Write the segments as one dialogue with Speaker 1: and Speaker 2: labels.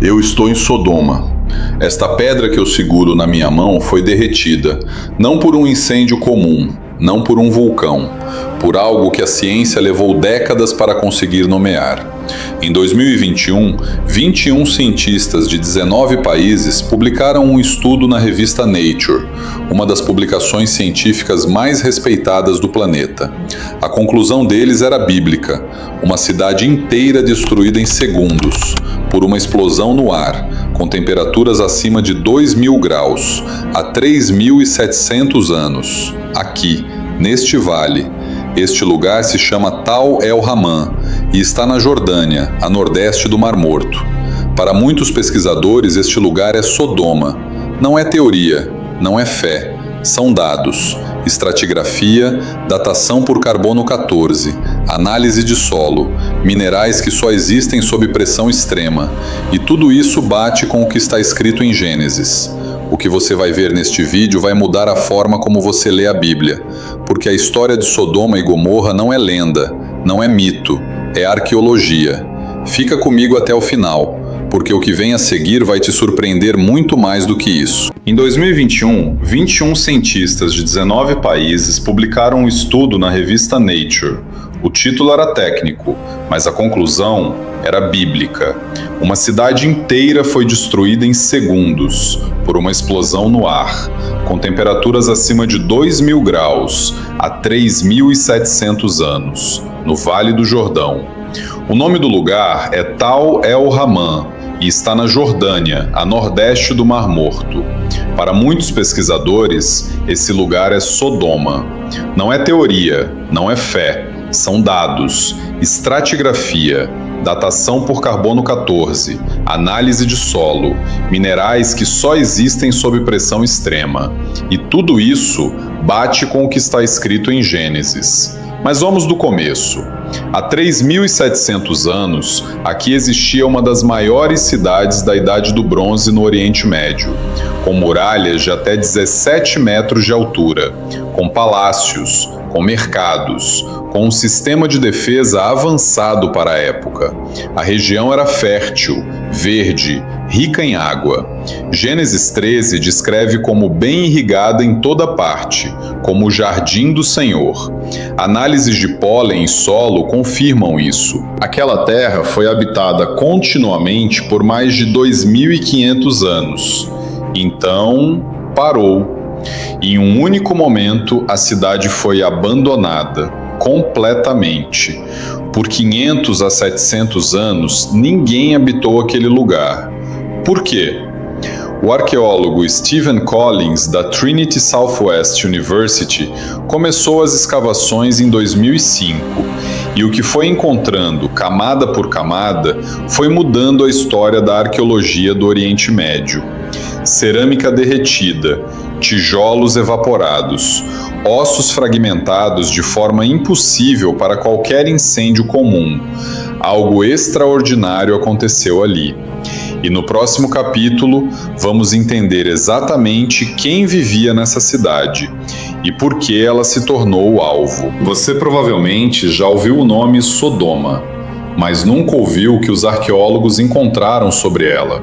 Speaker 1: Eu estou em Sodoma. Esta pedra que eu seguro na minha mão foi derretida, não por um incêndio comum, não por um vulcão, por algo que a ciência levou décadas para conseguir nomear. Em 2021, 21 cientistas de 19 países publicaram um estudo na revista Nature, uma das publicações científicas mais respeitadas do planeta. A conclusão deles era bíblica: uma cidade inteira destruída em segundos, por uma explosão no ar, com temperaturas acima de 2.000 graus, há 3.700 anos. Aqui, neste vale. Este lugar se chama Tal El-Hammam e está na Jordânia, a nordeste do Mar Morto. Para muitos pesquisadores, este lugar é Sodoma. Não é teoria, não é fé, são dados. Estratigrafia, datação por carbono 14, análise de solo, minerais que só existem sob pressão extrema. E tudo isso bate com o que está escrito em Gênesis. O que você vai ver neste vídeo vai mudar a forma como você lê a Bíblia, porque a história de Sodoma e Gomorra não é lenda, não é mito, é arqueologia. Fica comigo até o final, porque o que vem a seguir vai te surpreender muito mais do que isso. Em 2021, 21 cientistas de 19 países publicaram um estudo na revista Nature. O título era técnico, mas a conclusão era bíblica. Uma cidade inteira foi destruída em segundos por uma explosão no ar, com temperaturas acima de 2.000 graus, há 3.700 anos, no Vale do Jordão. O nome do lugar é Tal El-Hammam e está na Jordânia, a nordeste do Mar Morto. Para muitos pesquisadores, esse lugar é Sodoma. Não é teoria, não é fé, são dados, estratigrafia, datação por carbono 14, análise de solo, minerais que só existem sob pressão extrema. E tudo isso bate com o que está escrito em Gênesis. Mas vamos do começo. Há 3.700 anos, aqui existia uma das maiores cidades da Idade do Bronze no Oriente Médio, com muralhas de até 17 metros de altura, com palácios, com mercados, com um sistema de defesa avançado para a época. A região era fértil, verde, rica em água. Gênesis 13 descreve como bem irrigada em toda parte, como o jardim do Senhor. Análises de pólen e solo confirmam isso. Aquela terra foi habitada continuamente por mais de 2.500 anos. Então, parou. Em um único momento, a cidade foi abandonada, completamente. Por 500 a 700 anos, ninguém habitou aquele lugar. Por quê? O arqueólogo Stephen Collins, da Trinity Southwest University, começou as escavações em 2005, e o que foi encontrando, camada por camada, foi mudando a história da arqueologia do Oriente Médio. Cerâmica derretida, tijolos evaporados, ossos fragmentados de forma impossível para qualquer incêndio comum. Algo extraordinário aconteceu ali. E no próximo capítulo, vamos entender exatamente quem vivia nessa cidade e por que ela se tornou o alvo. Você provavelmente já ouviu o nome Sodoma, mas nunca ouviu o que os arqueólogos encontraram sobre ela,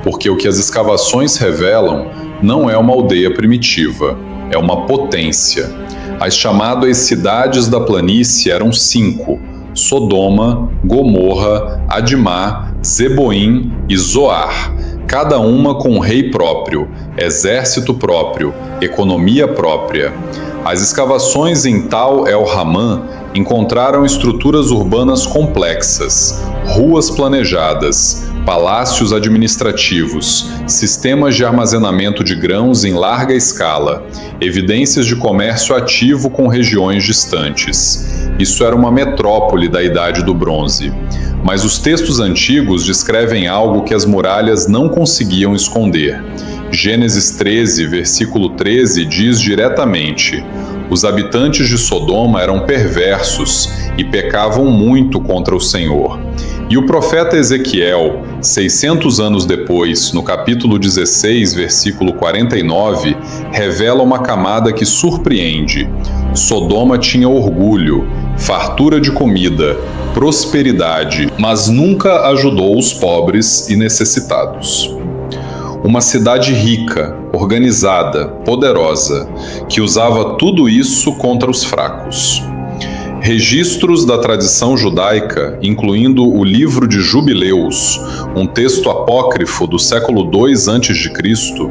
Speaker 1: porque o que as escavações revelam não é uma aldeia primitiva, é uma potência. As chamadas cidades da planície eram 5: Sodoma, Gomorra, Admá, Zeboim e Zoar, cada uma com um rei próprio, exército próprio, economia própria. As escavações em Tal El-Hammam encontraram estruturas urbanas complexas, ruas planejadas, palácios administrativos, sistemas de armazenamento de grãos em larga escala, evidências de comércio ativo com regiões distantes. Isso era uma metrópole da Idade do Bronze. Mas os textos antigos descrevem algo que as muralhas não conseguiam esconder. Gênesis 13, versículo 13, diz diretamente: os habitantes de Sodoma eram perversos e pecavam muito contra o Senhor. E o profeta Ezequiel, 600 anos depois, no capítulo 16, versículo 49, revela uma camada que surpreende. Sodoma tinha orgulho, fartura de comida, prosperidade, mas nunca ajudou os pobres e necessitados. Uma cidade rica, organizada, poderosa, que usava tudo isso contra os fracos. Registros da tradição judaica, incluindo o livro de Jubileus, um texto apócrifo do século II a.C.,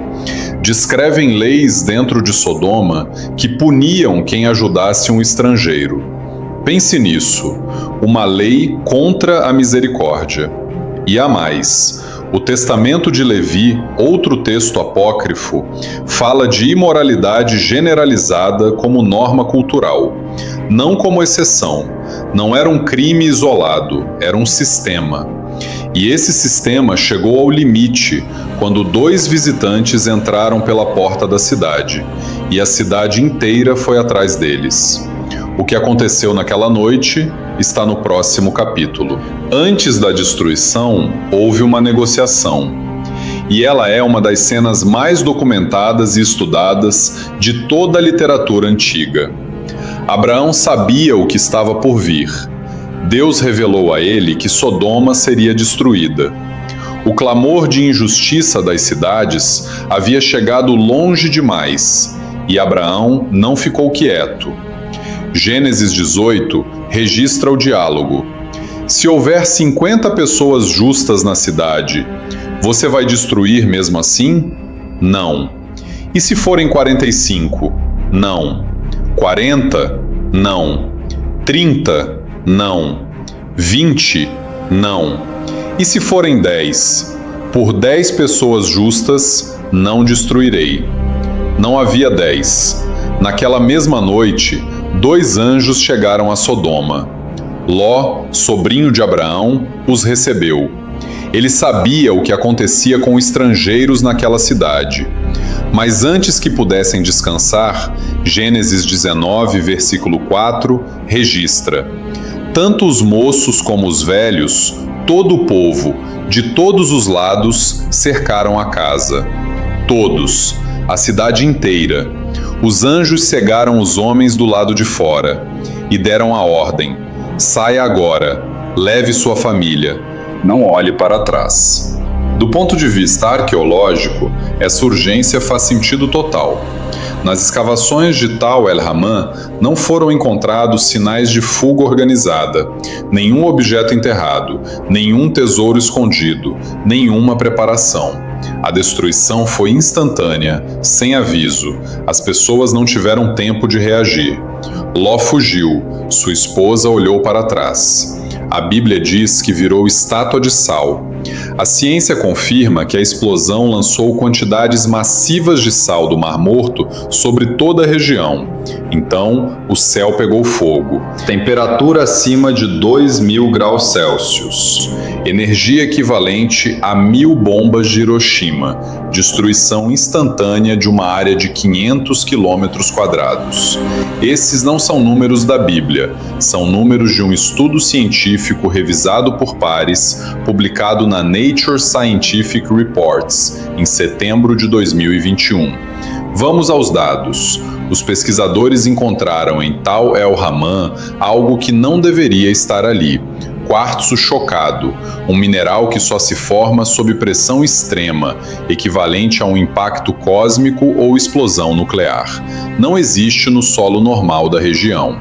Speaker 1: descrevem leis dentro de Sodoma que puniam quem ajudasse um estrangeiro. Pense nisso, uma lei contra a misericórdia. E há mais. O Testamento de Levi, outro texto apócrifo, fala de imoralidade generalizada como norma cultural, não como exceção. Não era um crime isolado, era um sistema. E esse sistema chegou ao limite quando 2 visitantes entraram pela porta da cidade, e a cidade inteira foi atrás deles. O que aconteceu naquela noite está no próximo capítulo. Antes da destruição, houve uma negociação. E ela é uma das cenas mais documentadas e estudadas de toda a literatura antiga. Abraão sabia o que estava por vir. Deus revelou a ele que Sodoma seria destruída. O clamor de injustiça das cidades havia chegado longe demais, e Abraão não ficou quieto. Gênesis 18 registra o diálogo. Se houver 50 pessoas justas na cidade, você vai destruir mesmo assim? Não. E se forem 45? Não. 40? Não. 30? Não. 20? Não. E se forem 10? Por 10 pessoas justas, não destruirei. Não havia 10. Naquela mesma noite, 2 anjos chegaram a Sodoma. Ló, sobrinho de Abraão, os recebeu. Ele sabia o que acontecia com estrangeiros naquela cidade. Mas antes que pudessem descansar, Gênesis 19, versículo 4, registra: tanto os moços como os velhos, todo o povo, de todos os lados, cercaram a casa. Todos, a cidade inteira. Os anjos cegaram os homens do lado de fora e deram a ordem: saia agora, leve sua família, não olhe para trás. Do ponto de vista arqueológico, essa urgência faz sentido total. Nas escavações de Tal el-Hammam não foram encontrados sinais de fuga organizada, nenhum objeto enterrado, nenhum tesouro escondido, nenhuma preparação. A destruição foi instantânea, sem aviso. As pessoas não tiveram tempo de reagir. Ló fugiu. Sua esposa olhou para trás. A Bíblia diz que virou estátua de sal. A ciência confirma que a explosão lançou quantidades massivas de sal do Mar Morto sobre toda a região. Então, o céu pegou fogo. Temperatura acima de 2.000 graus Celsius. Energia equivalente a 1.000 bombas de Hiroshima. Destruição instantânea de uma área de 500 quilômetros quadrados. Esses não são números da Bíblia, são números de um estudo científico revisado por pares, publicado na Nature Scientific Reports, em setembro de 2021. Vamos aos dados. Os pesquisadores encontraram em Tal el-Hammam algo que não deveria estar ali: quartzo chocado, um mineral que só se forma sob pressão extrema, equivalente a um impacto cósmico ou explosão nuclear. Não existe no solo normal da região.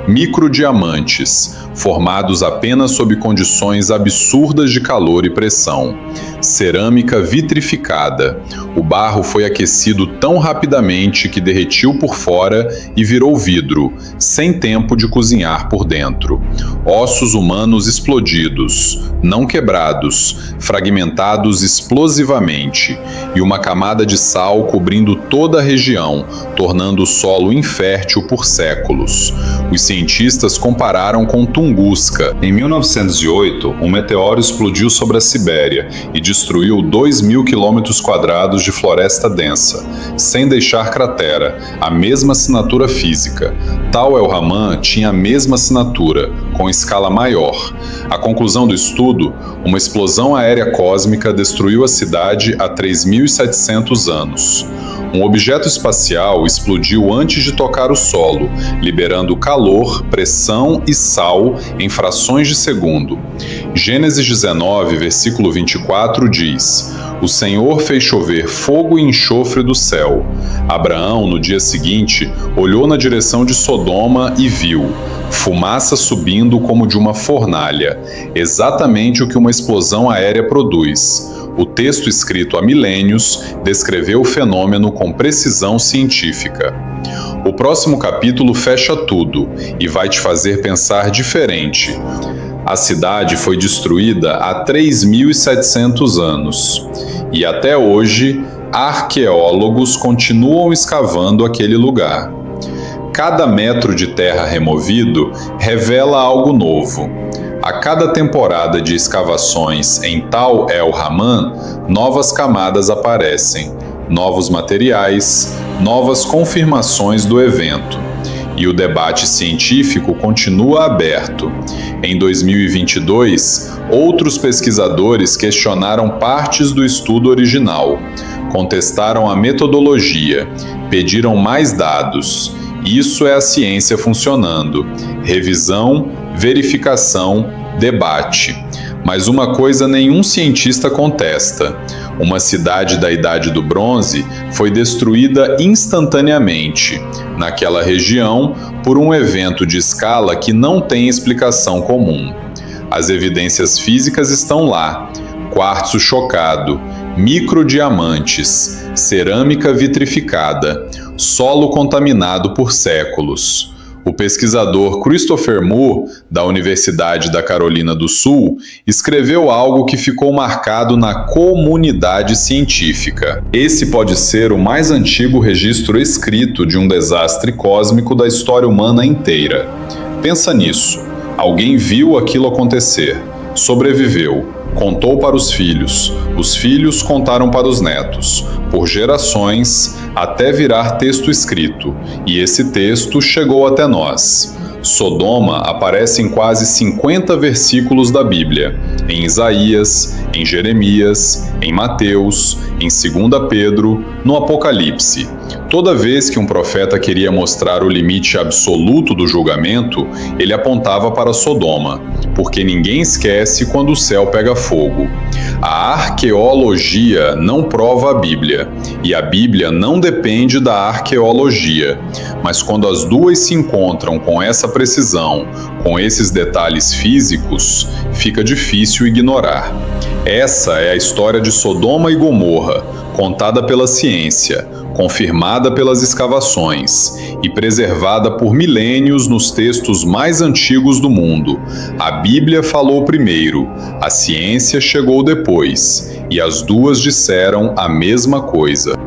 Speaker 1: Microdiamantes, formados apenas sob condições absurdas de calor e pressão. Cerâmica vitrificada. O barro foi aquecido tão rapidamente que derretiu por fora e virou vidro, sem tempo de cozinhar por dentro. Ossos humanos explodidos, não quebrados, fragmentados explosivamente, e uma camada de sal cobrindo toda a região, tornando o solo infértil por séculos. Os cientistas compararam com Tunguska. Em 1908, um meteoro explodiu sobre a Sibéria e destruiu 2.000 quilômetros quadrados de floresta densa, sem deixar cratera, a mesma assinatura física. Tal el-Hammam tinha a mesma assinatura, com escala maior. A conclusão do estudo: uma explosão aérea cósmica destruiu a cidade há 3.700 anos. Um objeto espacial explodiu antes de tocar o solo, liberando calor, pressão e sal em frações de segundo. Gênesis 19, versículo 24 diz: O Senhor fez chover fogo e enxofre do céu. Abraão, no dia seguinte, olhou na direção de Sodoma e viu fumaça subindo como de uma fornalha, exatamente o que uma explosão aérea produz. O texto escrito há milênios descreveu o fenômeno com precisão científica. O próximo capítulo fecha tudo e vai te fazer pensar diferente. A cidade foi destruída há 3.700 anos e até hoje arqueólogos continuam escavando aquele lugar. Cada metro de terra removido revela algo novo. A cada temporada de escavações em Tal el-Haman, novas camadas aparecem, novos materiais, novas confirmações do evento. E o debate científico continua aberto. Em 2022, outros pesquisadores questionaram partes do estudo original, contestaram a metodologia, pediram mais dados. Isso é a ciência funcionando. Revisão, verificação, debate. Mas uma coisa nenhum cientista contesta: uma cidade da Idade do Bronze foi destruída instantaneamente, naquela região, por um evento de escala que não tem explicação comum. As evidências físicas estão lá: quartzo chocado, microdiamantes, cerâmica vitrificada, solo contaminado por séculos. O pesquisador Christopher Moore, da Universidade da Carolina do Sul, escreveu algo que ficou marcado na comunidade científica. Esse pode ser o mais antigo registro escrito de um desastre cósmico da história humana inteira. Pensa nisso. Alguém viu aquilo acontecer, sobreviveu, contou para os filhos contaram para os netos, por gerações, até virar texto escrito, e esse texto chegou até nós. Sodoma aparece em quase 50 versículos da Bíblia, em Isaías, em Jeremias, em Mateus, em 2 Pedro, no Apocalipse. Toda vez que um profeta queria mostrar o limite absoluto do julgamento, ele apontava para Sodoma, porque ninguém esquece quando o céu pega fogo. A arqueologia não prova a Bíblia, e a Bíblia não depende da arqueologia. Mas quando as duas se encontram com essa precisão, com esses detalhes físicos, fica difícil ignorar. Essa é a história de Sodoma e Gomorra, contada pela ciência, confirmada pelas escavações e preservada por milênios nos textos mais antigos do mundo. A Bíblia falou primeiro, a ciência chegou depois, e as duas disseram a mesma coisa.